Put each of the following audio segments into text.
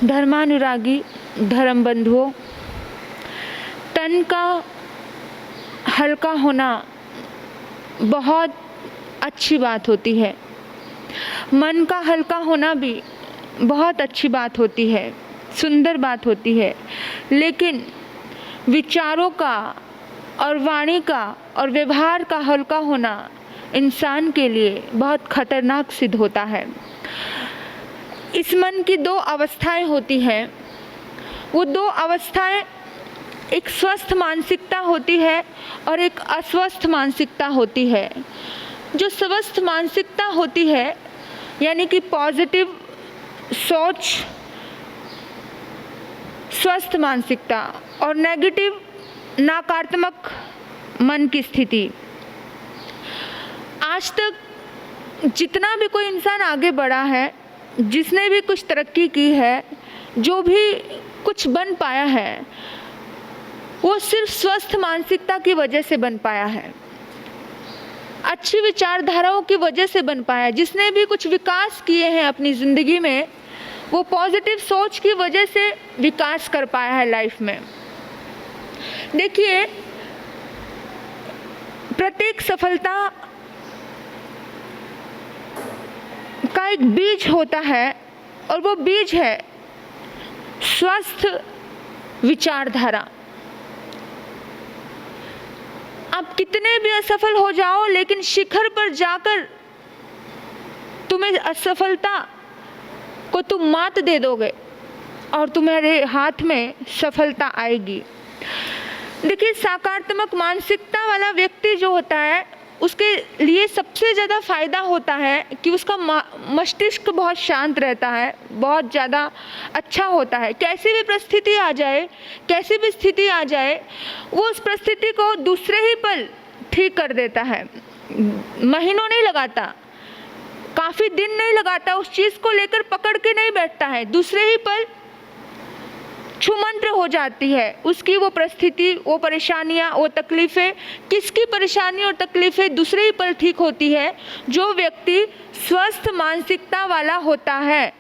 धर्मानुरागी धर्म बंधुओं, तन का हल्का होना बहुत अच्छी बात होती है। मन का हल्का होना भी बहुत अच्छी बात होती है, सुंदर बात होती है। लेकिन विचारों का और वाणी का और व्यवहार का हल्का होना इंसान के लिए बहुत खतरनाक सिद्ध होता है। इस मन की दो अवस्थाएं होती हैं। वो दो अवस्थाएं, एक स्वस्थ मानसिकता होती है और एक अस्वस्थ मानसिकता होती है। जो स्वस्थ मानसिकता होती है यानी कि पॉजिटिव सोच, स्वस्थ मानसिकता, और नेगेटिव नकारात्मक मन की स्थिति। आज तक जितना भी कोई इंसान आगे बढ़ा है, जिसने भी कुछ तरक्की की है, जो भी कुछ बन पाया है, वो सिर्फ स्वस्थ मानसिकता की वजह से बन पाया है, अच्छी विचारधाराओं की वजह से बन पाया है। जिसने भी कुछ विकास किए हैं अपनी ज़िंदगी में, वो पॉजिटिव सोच की वजह से विकास कर पाया है लाइफ में। देखिए, प्रत्येक सफलता का एक बीज होता है और वो बीज है स्वस्थ विचारधारा। आप कितने भी असफल हो जाओ, लेकिन शिखर पर जाकर तुम्हें असफलता को तुम मात दे दोगे और तुम्हारे हाथ में सफलता आएगी। देखिए, सकारात्मक मानसिकता वाला व्यक्ति जो होता है, उसके लिए सबसे ज़्यादा फ़ायदा होता है कि उसका मस्तिष्क बहुत शांत रहता है, बहुत ज़्यादा अच्छा होता है। कैसी भी परिस्थिति आ जाए, कैसी भी स्थिति आ जाए, वो उस परिस्थिति को दूसरे ही पल ठीक कर देता है। महीनों नहीं लगाता, काफ़ी दिन नहीं लगाता, उस चीज़ को लेकर पकड़ के नहीं बैठता है, दूसरे ही पल छूमंत्र हो जाती है उसकी वो परिस्थिति, वो परेशानियाँ, वो तकलीफ़ें। किसकी परेशानी और तकलीफ़ें दूसरे ही पल ठीक होती है? जो व्यक्ति स्वस्थ मानसिकता वाला होता है।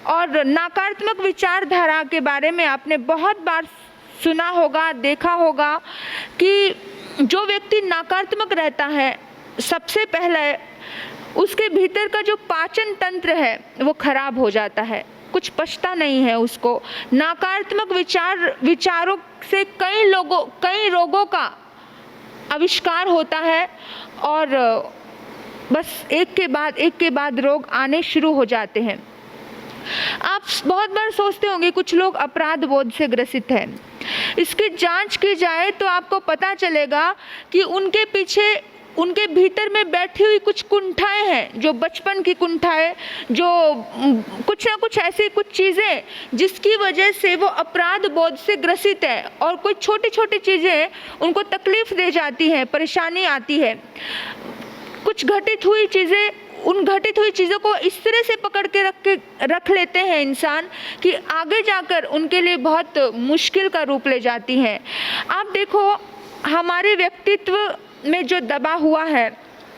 और नकारात्मक विचारधारा के बारे में आपने बहुत बार सुना होगा, देखा होगा कि जो व्यक्ति नकारात्मक रहता है, सबसे पहले उसके भीतर का जो पाचन तंत्र है वो खराब हो जाता है, कुछ पचता नहीं है उसको। नकारात्मक विचारों से कई रोगों का आविष्कार होता है और बस एक के बाद रोग आने शुरू हो जाते हैं। आप बहुत बार सोचते होंगे कुछ लोग अपराध बोध से ग्रसित हैं। इसकी जांच की जाए तो आपको पता चलेगा कि उनके पीछे, उनके भीतर में बैठी हुई कुछ कुंठाएं हैं, जो बचपन की कुंठाएं, जो कुछ ना कुछ ऐसी कुछ चीज़ें जिसकी वजह से वो अपराध बोध से ग्रसित है और कोई छोटी छोटी चीज़ें उनको तकलीफ़ दे जाती हैं, परेशानी आती है। कुछ घटित हुई चीज़ें, उन घटित हुई चीज़ों को इस तरह से पकड़ के रख लेते हैं इंसान कि आगे जाकर उनके लिए बहुत मुश्किल का रूप ले जाती हैं। आप देखो, हमारे व्यक्तित्व में जो दबा हुआ है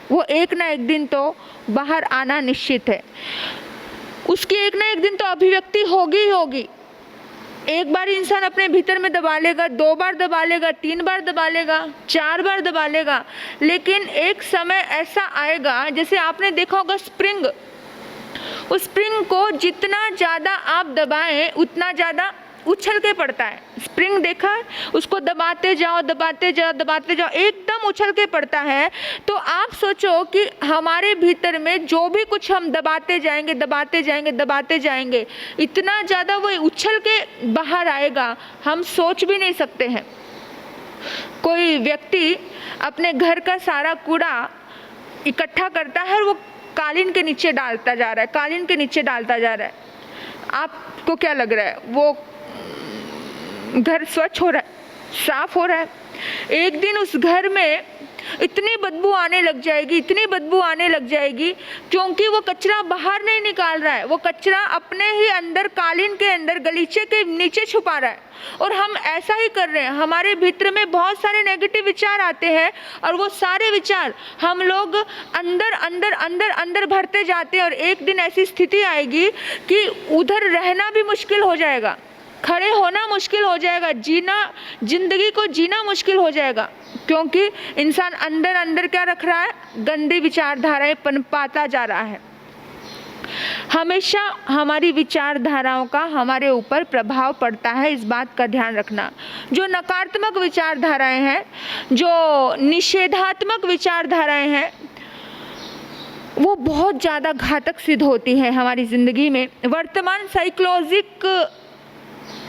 वो एक ना एक दिन तो बाहर आना निश्चित है। उसकी एक ना एक दिन तो अभिव्यक्ति होगी ही होगी। एक बार इंसान अपने भीतर में दबा लेगा, 2 बार दबा लेगा, 3 बार दबा लेगा, 4 बार दबा लेगा, लेकिन एक समय ऐसा आएगा, जैसे आपने देखा होगा स्प्रिंग, उस स्प्रिंग को जितना ज़्यादा आप दबाएं उतना ज़्यादा उछल के पड़ता है। स्प्रिंग देखा है, उसको दबाते जाओ दबाते जाओ दबाते जाओ, एकदम उछल के पड़ता है। तो आप सोचो कि हमारे भीतर में जो भी कुछ हम दबाते जाएंगे दबाते जाएंगे दबाते जाएंगे, इतना ज़्यादा वो उछल के बाहर आएगा, हम सोच भी नहीं सकते हैं। कोई व्यक्ति अपने घर का सारा कूड़ा इकट्ठा करता है और वो कालीन के नीचे डालता जा रहा है, कालीन के नीचे डालता जा रहा है। आपको क्या लग रहा है? वो घर स्वच्छ हो रहा है, साफ हो रहा है? एक दिन उस घर में इतनी बदबू आने लग जाएगी, इतनी बदबू आने लग जाएगी, क्योंकि वो कचरा बाहर नहीं निकाल रहा है, वो कचरा अपने ही अंदर, कालीन के अंदर, गलीचे के नीचे छुपा रहा है। और हम ऐसा ही कर रहे हैं। हमारे भीतर में बहुत सारे नेगेटिव विचार आते हैं और वो सारे विचार हम लोग अंदर अंदर अंदर अंदर भरते जाते हैं, और एक दिन ऐसी स्थिति आएगी कि उधर रहना भी मुश्किल हो जाएगा, खड़े होना मुश्किल हो जाएगा, जीना, जिंदगी को जीना मुश्किल हो जाएगा, क्योंकि इंसान अंदर अंदर क्या रख रहा है, गंदी विचारधाराएं पनपाता जा रहा है। हमेशा हमारी विचारधाराओं का हमारे ऊपर प्रभाव पड़ता है, इस बात का ध्यान रखना। जो नकारात्मक विचारधाराएं हैं, जो निषेधात्मक विचारधाराएं हैं, वो बहुत ज़्यादा घातक सिद्ध होती है हमारी ज़िंदगी में। वर्तमान साइकोलॉजिक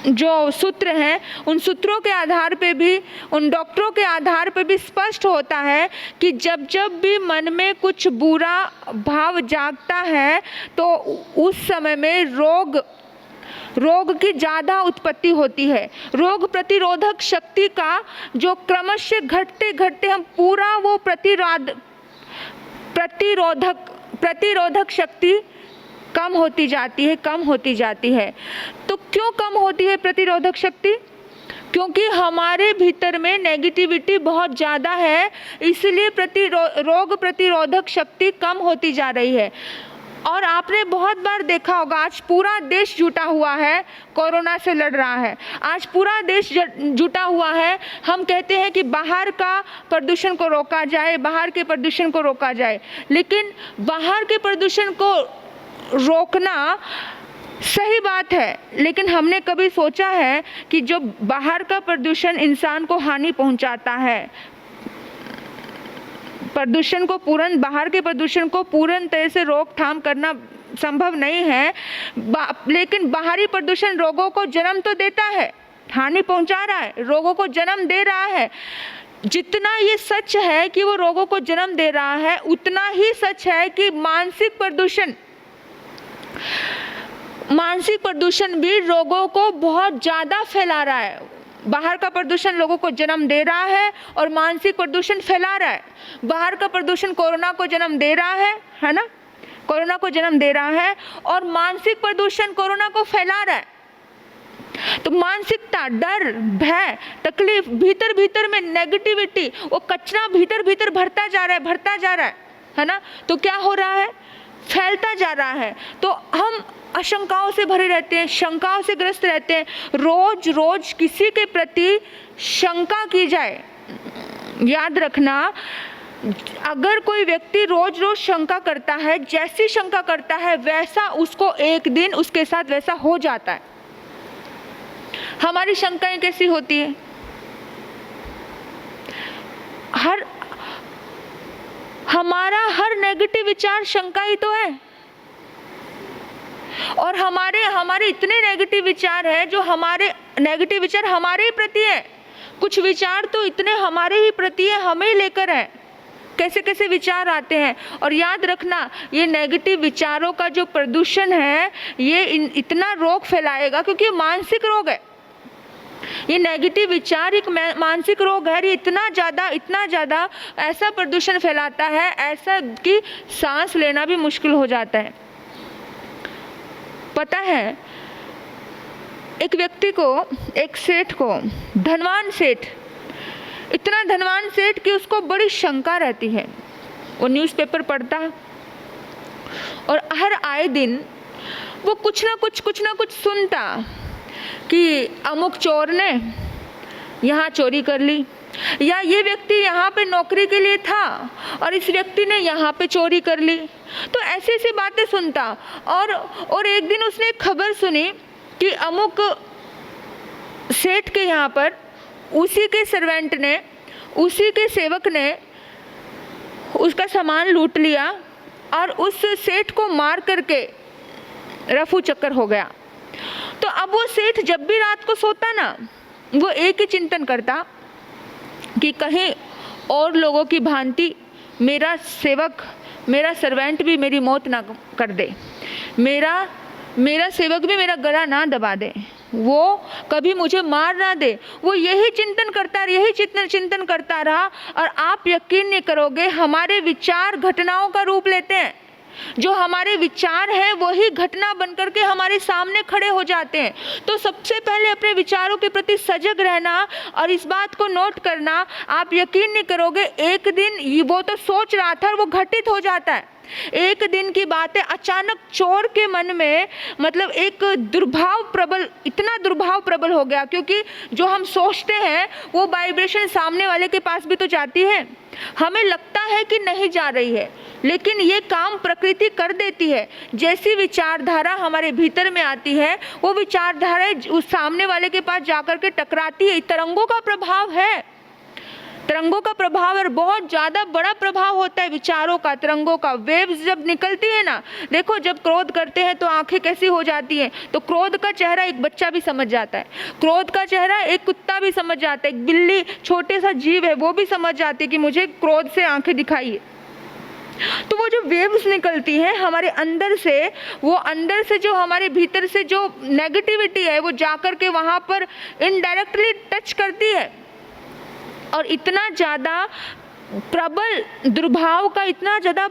जो सूत्र हैं, उन सूत्रों के आधार पे भी, उन डॉक्टरों के आधार पे भी स्पष्ट होता है कि जब जब भी मन में कुछ बुरा भाव जागता है तो उस समय में रोग की ज़्यादा उत्पत्ति होती है। रोग प्रतिरोधक शक्ति का जो क्रमशः घटते घटते हम पूरा वो प्रतिरोधक शक्ति कम होती जाती है। तो क्यों कम होती है प्रतिरोधक शक्ति? क्योंकि हमारे भीतर में नेगेटिविटी बहुत ज़्यादा है, इसलिए रोग प्रतिरोधक शक्ति कम होती जा रही है। और आपने बहुत बार देखा होगा, आज पूरा देश जुटा हुआ है, कोरोना से लड़ रहा है। आज पूरा देश जुटा हुआ है। हम कहते हैं कि बाहर का प्रदूषण को रोका जाए, बाहर के प्रदूषण को रोका जाए, लेकिन बाहर के प्रदूषण को रोकना सही बात है, लेकिन हमने कभी सोचा है कि जो बाहर का प्रदूषण इंसान को हानि पहुंचाता है, बाहर के प्रदूषण को पूर्ण तरह से रोकथाम करना संभव नहीं है, लेकिन बाहरी प्रदूषण रोगों को जन्म तो देता है, हानि पहुंचा रहा है, रोगों को जन्म दे रहा है। जितना ये सच है कि वो रोगों को जन्म दे रहा है, उतना ही सच है कि मानसिक प्रदूषण भी रोगों को बहुत ज़्यादा फैला रहा है। बाहर का प्रदूषण लोगों को जन्म दे रहा है और मानसिक प्रदूषण फैला रहा है। बाहर का प्रदूषण कोरोना को जन्म दे रहा है ना, कोरोना को जन्म दे रहा है, और मानसिक प्रदूषण कोरोना को फैला रहा है। तो मानसिकता, डर, भय, तकलीफ, भीतर भीतर में नेगेटिविटी, वो कचरा भीतर भीतर भरता जा रहा है ना। तो क्या हो रहा है, फैलता जा रहा है। तो हम आशंकाओं से भरे रहते हैं, शंकाओं से ग्रस्त रहते हैं। रोज रोज किसी के प्रति शंका की जाए, याद रखना, अगर कोई व्यक्ति रोज रोज शंका करता है, जैसी शंका करता है वैसा उसको एक दिन उसके साथ वैसा हो जाता है। हमारी शंकाएं कैसी होती है? हमारा हर नेगेटिव विचार शंका ही तो है, और हमारे इतने नेगेटिव विचार है, जो हमारे नेगेटिव विचार हमारे ही प्रति है। कुछ विचार तो इतने हमारे ही प्रति है, हमें ही लेकर है, कैसे कैसे विचार आते हैं। और याद रखना, ये नेगेटिव विचारों का जो प्रदूषण है, ये इतना रोग फैलाएगा, क्योंकि ये मानसिक रोग है। ये नेगेटिव विचार एक मानसिक रोग है। ये इतना ज़्यादा ऐसा प्रदूषण फैलाता है, ऐसा कि सांस लेना भी मुश्किल हो जाता है। पता है, एक व्यक्ति को, एक सेठ को, धनवान सेठ, इतना धनवान सेठ कि उसको बड़ी शंका रहती है। वो न्यूज़पेपर पढ़ता और हर आए दिन वो कुछ ना कुछ सुनता कि अमुक चोर ने यहाँ चोरी कर ली, या ये व्यक्ति यहाँ पे नौकरी के लिए था और इस व्यक्ति ने यहाँ पे चोरी कर ली। तो ऐसी ऐसी बातें सुनता, और एक दिन उसने एक खबर सुनी कि अमुक सेठ के यहाँ पर उसी के सर्वेंट ने, उसी के सेवक ने उसका सामान लूट लिया और उस सेठ को मार करके रफू चक्कर हो गया। तो अब वो सेठ जब भी रात को सोता ना, वो एक ही चिंतन करता कि कहीं और लोगों की भांति मेरा सेवक, मेरा सर्वेंट भी मेरी मौत ना कर दे, मेरा सेवक भी मेरा गला ना दबा दे, वो कभी मुझे मार ना दे। वो यही चिंतन करता रहा। और आप यकीन नहीं करोगे, हमारे विचार घटनाओं का रूप लेते हैं। जो हमारे विचार हैं वही घटना बनकर के हमारे सामने खड़े हो जाते हैं। तो सबसे पहले अपने विचारों के प्रति सजग रहना और इस बात को नोट करना। आप यकीन नहीं करोगे, एक दिन वो तो सोच रहा था और वो घटित हो जाता है। एक दिन की बात है, अचानक चोर के मन में मतलब एक इतना दुर्भाव प्रबल हो गया, क्योंकि जो हम सोचते हैं वो वाइब्रेशन सामने वाले के पास भी तो जाती है। हमें लगता है कि नहीं जा रही है, लेकिन ये काम प्रकृति कर देती है। जैसी विचारधारा हमारे भीतर में आती है, वो विचारधारा उस सामने वाले के पास जाकर के टकराती है। तरंगों का प्रभाव है, तरंगों का प्रभाव और बहुत ज़्यादा बड़ा प्रभाव होता है विचारों का, तरंगों का। वेव्स जब निकलती है ना, देखो जब क्रोध करते हैं तो आंखें कैसी हो जाती हैं। तो क्रोध का चेहरा एक बच्चा भी समझ जाता है, क्रोध का चेहरा एक कुत्ता भी समझ जाता है, एक बिल्ली छोटे सा जीव है वो भी समझ जाती है कि मुझे क्रोध से आंखें दिखाई है। तो वो जो वेव्स निकलती हैं हमारे अंदर से, वो अंदर से जो हमारे भीतर से जो नेगेटिविटी है वो जाकर के वहाँ पर इनडायरेक्टली टच करती है। और इतना ज़्यादा प्रबल दुर्भाव का इतना ज़्यादा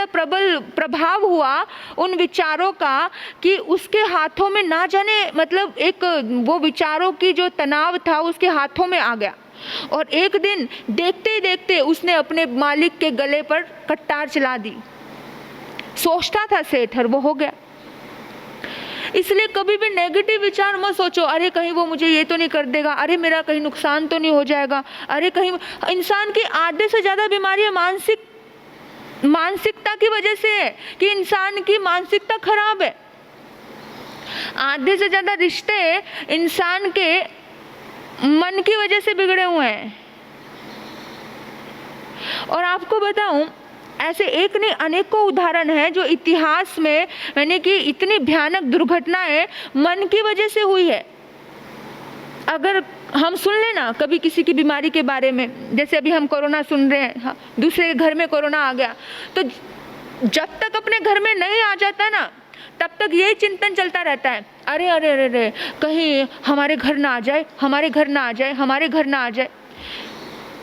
प्रबल प्रभाव हुआ उन विचारों का कि उसके हाथों में ना जाने मतलब एक वो विचारों की जो तनाव था उसके हाथों में आ गया। और एक दिन देखते ही देखते उसने अपने मालिक के गले पर कट्टार चला दी। सोचता था सेठ और वो हो गया। इसलिए कभी भी नेगेटिव विचार मत सोचो, अरे कहीं वो मुझे ये तो नहीं कर देगा, अरे मेरा कहीं नुकसान तो नहीं हो जाएगा, अरे कहीं। इंसान की आधे से ज़्यादा बीमारियां मानसिकता की वजह से है कि इंसान की मानसिकता खराब है। आधे से ज़्यादा रिश्ते इंसान के मन की वजह से बिगड़े हुए हैं। और आपको बताऊं, ऐसे एक नहीं अनेकों उदाहरण हैं जो इतिहास में यानी कि इतनी भयानक दुर्घटनाएं मन की वजह से हुई है। अगर हम सुन लेना कभी किसी की बीमारी के बारे में, जैसे अभी हम कोरोना सुन रहे हैं, हाँ, दूसरे के घर में कोरोना आ गया, तो जब तक अपने घर में नहीं आ जाता ना तब तक यही चिंतन चलता रहता है, अरे अरे अरे अरे कहीं हमारे घर ना आ जाए, हमारे घर ना आ जाए, हमारे घर ना आ जाए।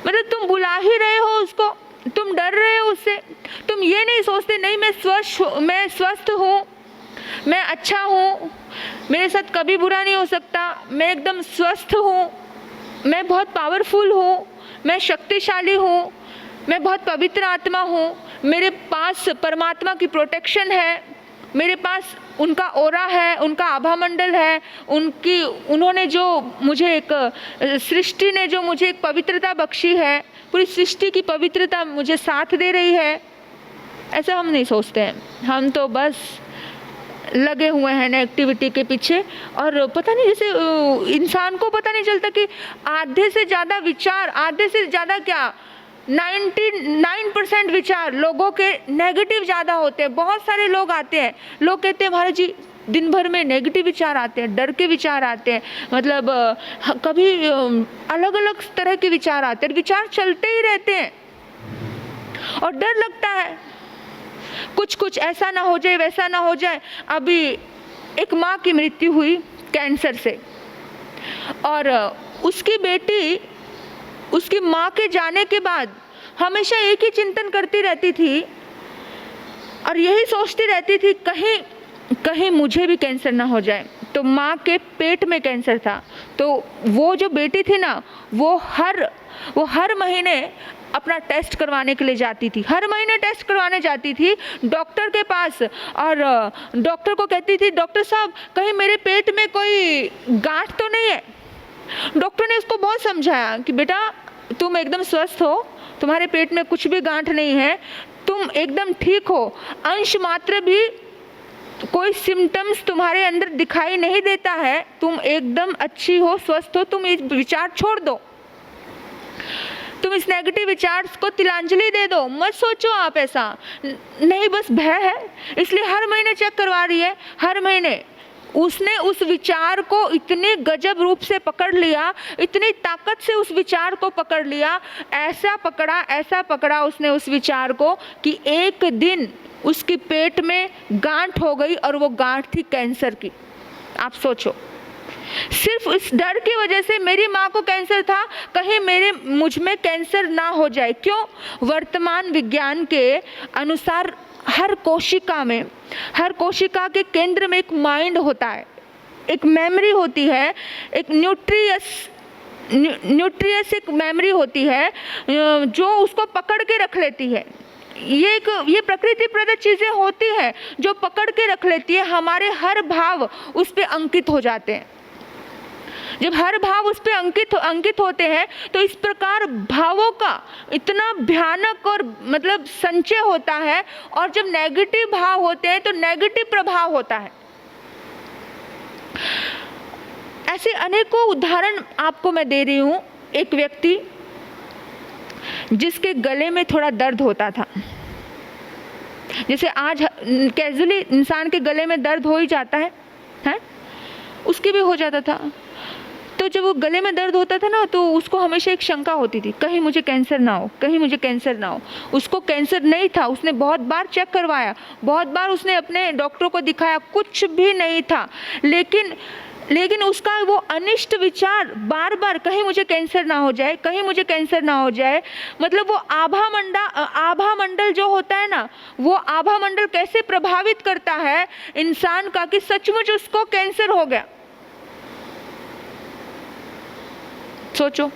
मतलब तुम बुला ही रहे हो उसको, तुम डर रहे हो उससे। तुम ये नहीं सोचते नहीं मैं स्वस्थ हूँ, मैं अच्छा हूँ, मेरे साथ कभी बुरा नहीं हो सकता, मैं एकदम स्वस्थ हूँ, मैं बहुत पावरफुल हूँ, मैं शक्तिशाली हूँ, मैं बहुत पवित्र आत्मा हूँ, मेरे पास परमात्मा की प्रोटेक्शन है, मेरे पास उनका ओरा है, उनका आभा मंडल है, उन्होंने जो मुझे एक सृष्टि ने जो मुझे एक पवित्रता बख्शी है, पूरी सृष्टि की पवित्रता मुझे साथ दे रही है। ऐसा हम नहीं सोचते हैं, हम तो बस लगे हुए हैं नेगेटिविटी के पीछे। और पता नहीं जैसे इंसान को पता नहीं चलता कि आधे से ज़्यादा विचार, आधे से ज़्यादा क्या 99% विचार लोगों के नेगेटिव ज़्यादा होते हैं। बहुत सारे लोग आते हैं, लोग कहते हैं महाराज जी दिन भर में नेगेटिव विचार आते हैं, डर के विचार आते हैं, मतलब कभी अलग अलग तरह के विचार आते हैं, विचार चलते ही रहते हैं और डर लगता है कुछ ऐसा ना हो जाए, वैसा ना हो जाए। अभी एक माँ की मृत्यु हुई कैंसर से, और उसकी बेटी उसकी माँ के जाने के बाद हमेशा एक ही चिंतन करती रहती थी और यही सोचती रहती थी कहीं मुझे भी कैंसर ना हो जाए। तो माँ के पेट में कैंसर था, तो वो जो बेटी थी ना वो हर महीने अपना टेस्ट करवाने के लिए जाती थी, हर महीने टेस्ट करवाने जाती थी डॉक्टर के पास। और डॉक्टर को कहती थी डॉक्टर साहब कहीं मेरे पेट में कोई गांठ तो नहीं है। डॉक्टर ने उसको बहुत समझाया कि बेटा तुम एकदम स्वस्थ हो, तुम्हारे पेट में कुछ भी गांठ नहीं है, तुम एकदम ठीक हो, अंश मात्र भी कोई सिम्टम्स तुम्हारे अंदर दिखाई नहीं देता है, तुम एकदम अच्छी हो, स्वस्थ हो, तुम ये विचार छोड़ दो, तुम इस नेगेटिव विचार को तिलांजलि दे दो, मत सोचो आप ऐसा नहीं, बस भय है इसलिए हर महीने चेक करवा रही है। हर महीने उसने उस विचार को इतने गजब रूप से पकड़ लिया, इतनी ताकत से उस विचार को पकड़ लिया, ऐसा पकड़ा उसने उस विचार को कि एक दिन उसके पेट में गांठ हो गई और वो गांठ थी कैंसर की। आप सोचो, सिर्फ इस डर की वजह से मेरी माँ को कैंसर था, कहीं मुझ में कैंसर ना हो जाए। क्यों? वर्तमान विज्ञान के अनुसार हर कोशिका के केंद्र में एक माइंड होता है, एक मेमोरी होती है, एक न्यूट्रियस एक मेमोरी होती है जो उसको पकड़ के रख लेती है। ये प्रकृति प्रदत्त चीज़ें होती हैं जो पकड़ के रख लेती है। हमारे हर भाव उस पे अंकित हो जाते हैं। जब हर भाव उस पे अंकित होते हैं तो इस प्रकार भावों का इतना भयानक और मतलब संचय होता है, और जब नेगेटिव भाव होते हैं तो नेगेटिव प्रभाव होता है। ऐसे अनेकों उदाहरण आपको मैं दे रही हूँ। एक व्यक्ति जिसके गले में थोड़ा दर्द होता था, जैसे आज कैजुअली इंसान के गले में दर्द हो ही जाता है, उसके भी हो जाता था। तो जब वो गले में दर्द होता था ना, तो उसको हमेशा एक शंका होती थी, कहीं मुझे कैंसर ना हो, कहीं मुझे कैंसर ना हो। उसको कैंसर नहीं था, उसने बहुत बार चेक करवाया, बहुत बार उसने अपने डॉक्टरों को दिखाया, कुछ भी नहीं था। लेकिन उसका वो अनिष्ट विचार बार बार, कहीं मुझे कैंसर ना हो जाए, कहीं मुझे कैंसर ना हो जाए। मतलब वो आभा मंडल जो होता है ना, वो आभा मंडल कैसे प्रभावित करता है इंसान का कि सचमुच उसको कैंसर हो गया। सोचो,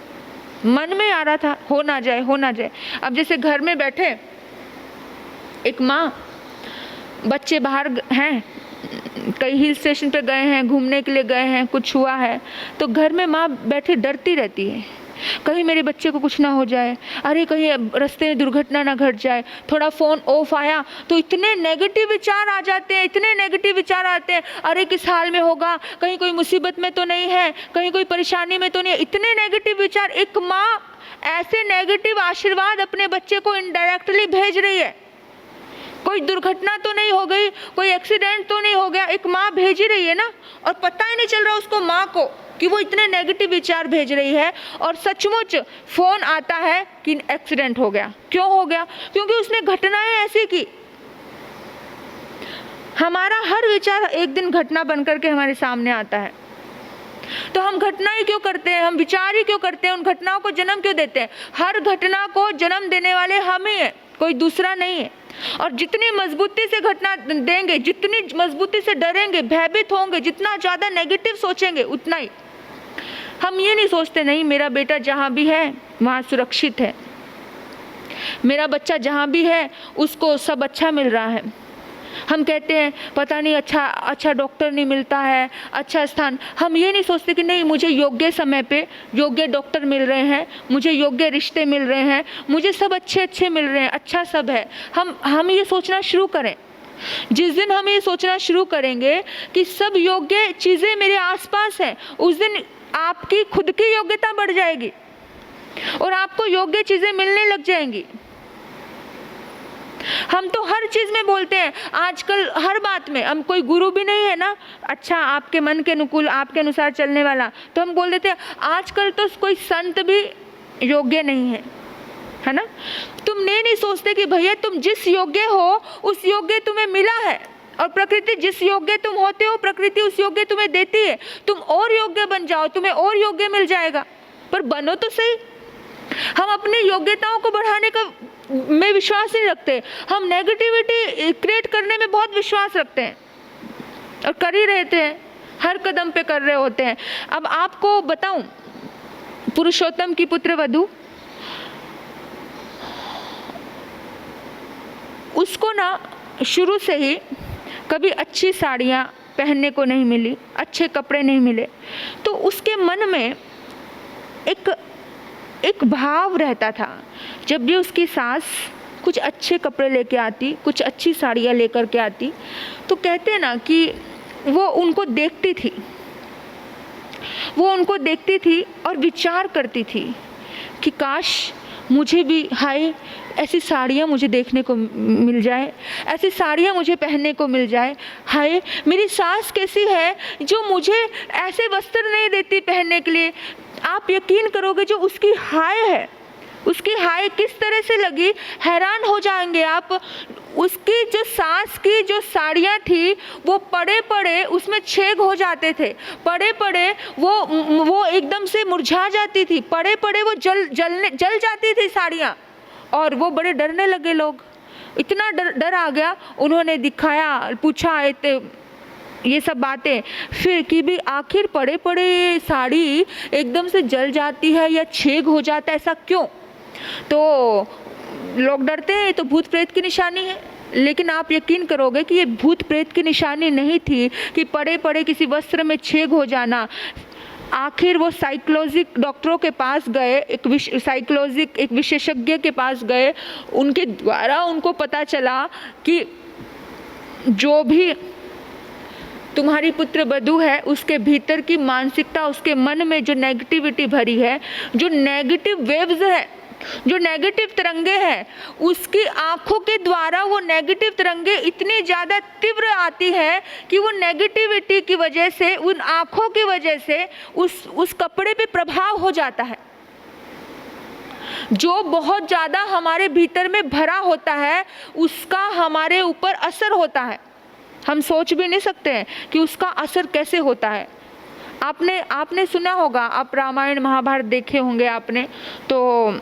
मन में आ रहा था हो ना जाए। अब जैसे घर में बैठे एक माँ, बच्चे बाहर हैं, कई हिल स्टेशन पे गए हैं, घूमने के लिए गए हैं, कुछ हुआ है, तो घर में माँ बैठे डरती रहती है, कहीं मेरे बच्चे को कुछ ना हो जाए, अरे कहीं रास्ते में दुर्घटना ना घट जाए। थोड़ा फ़ोन ऑफ आया तो इतने नेगेटिव विचार आ जाते हैं, अरे किस हाल में होगा, कहीं कोई मुसीबत में तो नहीं है, कहीं कोई परेशानी में तो नहीं है, इतने नेगेटिव विचार। एक माँ ऐसे नेगेटिव आशीर्वाद अपने बच्चे को इनडायरेक्टली भेज रही है। कोई दुर्घटना तो नहीं हो गई, कोई एक्सीडेंट तो नहीं हो गया, एक माँ भेज ही रही है ना, और पता ही नहीं चल रहा उसको माँ को कि वो इतने नेगेटिव विचार भेज रही है। और सचमुच फोन आता है कि एक्सीडेंट हो गया। क्यों हो गया? क्योंकि उसने घटनाएं ऐसी की। हमारा हर विचार एक दिन घटना बनकर के हमारे सामने आता है। तो हम घटना ही क्यों करते हैं, हम विचार ही क्यों करते हैं, उन घटनाओं को जन्म क्यों देते हैं? हर घटना को जन्म देने वाले हम ही हैं, कोई दूसरा नहीं है। और जितनी मजबूती से घटना देंगे, जितनी मजबूती से डरेंगे, भयभीत होंगे, जितना ज़्यादा नेगेटिव सोचेंगे, उतना ही। हम ये नहीं सोचते नहीं मेरा बेटा जहाँ भी है वहाँ सुरक्षित है, मेरा बच्चा जहाँ भी है उसको सब अच्छा मिल रहा है। हम कहते हैं पता नहीं अच्छा डॉक्टर नहीं मिलता है, अच्छा स्थान। हम ये नहीं सोचते कि नहीं मुझे योग्य समय पे योग्य डॉक्टर मिल रहे हैं, मुझे योग्य रिश्ते मिल रहे हैं, मुझे सब अच्छे मिल रहे हैं, अच्छा सब है। हम ये सोचना शुरू करें। जिस दिन हम ये सोचना शुरू करेंगे कि सब योग्य चीज़ें मेरे आसपास हैं, उस दिन आपकी खुद की योग्यता बढ़ जाएगी और आपको योग्य चीज़ें मिलने लग जाएंगी। हम तो हर चीज़ में बोलते हैं आजकल, हर बात में। हम कोई गुरु भी नहीं है ना, अच्छा आपके मन के अनुकूल, आपके अनुसार चलने वाला, तो हम बोल देते हैं आजकल तो कोई संत भी योग्य नहीं है ना। तुम नहीं सोचते कि भैया तुम जिस योग्य हो उस योग्य तुम्हें मिला है, और प्रकृति जिस योग्य तुम होते हो प्रकृति उस योग्य तुम्हें देती है। तुम और योग्य बन जाओ, तुम्हें और योग्य मिल जाएगा, पर बनो तो सही। हम अपनी योग्यताओं को बढ़ाने का में विश्वास नहीं रखते, हम नेगेटिविटी क्रिएट करने में बहुत विश्वास रखते हैं और कर ही रहते हैं, हर कदम पे कर रहे होते हैं। अब आपको बताऊं, पुरुषोत्तम की पुत्र वधू, उसको ना शुरू से ही कभी अच्छी साड़ियाँ पहनने को नहीं मिली, अच्छे कपड़े नहीं मिले, तो उसके मन में एक भाव रहता था। जब भी उसकी सास कुछ अच्छे कपड़े लेके आती, कुछ अच्छी साड़ियाँ लेकर के आती, तो कहते हैं ना कि वो उनको देखती थी और विचार करती थी कि काश मुझे भी, हाय ऐसी साड़ियाँ मुझे देखने को मिल जाए, ऐसी साड़ियाँ मुझे पहनने को मिल जाए। हाय मेरी सास कैसी है जो मुझे ऐसे वस्त्र नहीं देती पहनने के लिए। आप यकीन करोगे जो उसकी हाय है उसकी हाय किस तरह से लगी, हैरान हो जाएंगे आप। उसकी जो सास की जो साड़ियाँ थी वो पड़े पड़े उसमें छेद हो जाते थे, पड़े पड़े वो एकदम से मुरझा जाती थी, पड़े पड़े वो जल जाती थी साड़ियाँ। और वो बड़े डरने लगे, लोग इतना डर आ गया। उन्होंने दिखाया, पूछा ये सब बातें, फिर कि भी आखिर पड़े पड़े साड़ी एकदम से जल जाती है या छेद हो जाता है, ऐसा क्यों? तो लोग डरते हैं तो भूत प्रेत की निशानी है। लेकिन आप यकीन करोगे कि ये भूत प्रेत की निशानी नहीं थी कि पड़े पड़े किसी वस्त्र में छेद हो जाना। आखिर वो साइकोलॉजिक डॉक्टरों के पास गए, एक विशेषज्ञ के पास गए, उनके द्वारा उनको पता चला कि जो भी तुम्हारी पुत्र वधू है उसके भीतर की मानसिकता, उसके मन में जो नेगेटिविटी भरी है, जो नेगेटिव वेव्स है, जो नेगेटिव तरंगे हैं, उसकी आंखों के द्वारा वो नेगेटिव तरंगे इतनी ज़्यादा तीव्र आती है कि वो नेगेटिविटी की वजह से, उन आंखों की वजह से उस कपड़े पे प्रभाव हो जाता है। जो बहुत ज़्यादा हमारे भीतर में भरा होता है उसका हमारे ऊपर असर होता है। हम सोच भी नहीं सकते हैं कि उसका असर कैसे होता है। आपने सुना होगा, आप रामायण महाभारत देखे होंगे आपने, तो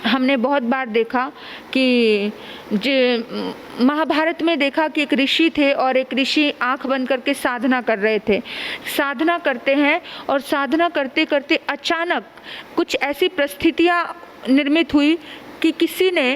हमने बहुत बार देखा कि महाभारत में देखा कि एक ऋषि थे और एक ऋषि आंख बंद करके साधना कर रहे थे। साधना करते हैं और साधना करते करते अचानक कुछ ऐसी परिस्थितियाँ निर्मित हुई कि किसी ने